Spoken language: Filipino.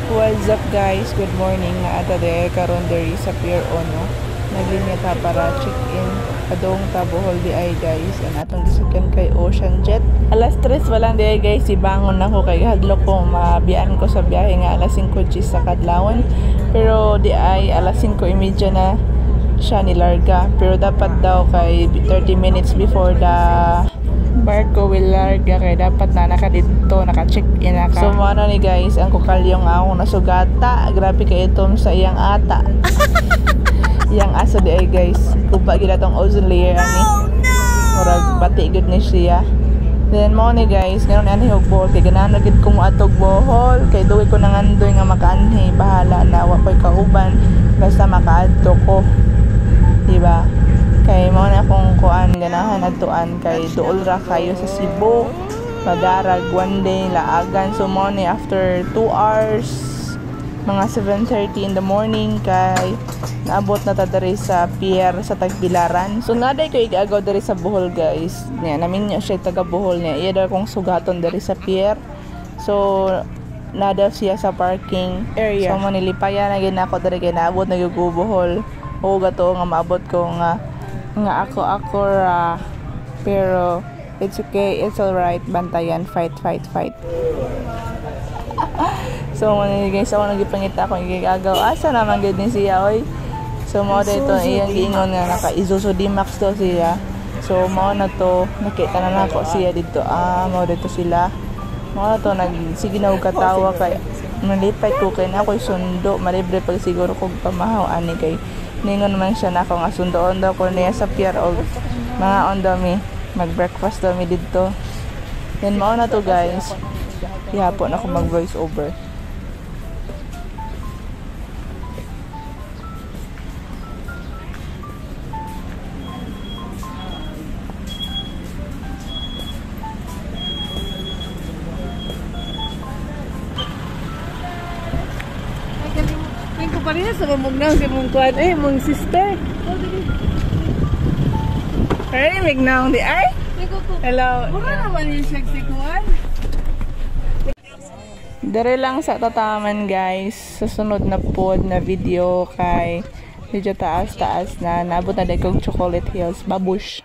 What's up guys? Good morning na ata de karon diri sa Pier 1. Naglinya ta para check-in adong ta Bohol di ay guys. And atong gisakyan kay Ocean Jet. Alas 3 walang di ay guys, ibangon nako kay hadlok ko mabiyan ko sa biyahe nga alas 5 sa kadlawon. Pero di ay alas 5:30 na siya nilarga. Pero dapat daw kay 30 minutes before the barko will larga kay dapat na nakadito, naka-check-in na ka. So ano ni guys, ang kukalyong akong nasugata. Grabe kay itom sa iyang ata. Iyang aso di ay guys. Uba gila tong ozone layer ani. Murag bati good ni siya. Then mo ni guys, ngayon ani og Bohol kay ganahan gid ko moadtog Bohol kay duwi ko nangandoy nga makaanhi, bahala na wa koy kauban basta makaadto ko. Diba? Kay mo na kung kuan ganahan adtuan kay duol ra kayo sa Cebu. Madarag one day laagan, so mo ni after 2 hours mga 7:30 in the morning kay naabot na ta diri sa pier sa Tagbilaran. So naday ko igagaw diri sa Bohol guys. Nya namin niya siya taga Bohol niya. Iya daw kong sugaton diri sa pier. So nada siya sa parking area. So mo nilipaya na ginako diri kay naabot na gyud ko Bohol. O gato nga maabot ko nga ako ra. Pero it's okay, it's alright. Bantayan, fight. So mo guys, ako nagipangita ako igagaw. Asa naman gid ni siya oy. So mo dito iyang giingon nga naka Isuzu D-Max to siya. So mo na to nakita na nako siya dito. Mo dito sila. Mo na to sige na og katawa kay malipay ko kay na ako'y sundo, malibre pag siguro kog pamahaw ani kay ningon man siya nako nga sundoon daw ko niya sa pier og mga on daw mi mag-breakfast daw mi dito. Then mao na to guys. Ihapon ako mag voice over. Ko parehas sa mamugnaw si mong kuwan mong sister. Hey, mignaw di ay? Hello. Mura naman yung siya si kuwan. Dere lang sa tataman guys. Sa sunod na pod na video kay medyo taas na naabot na dahil kong Chocolate Hills. Babush.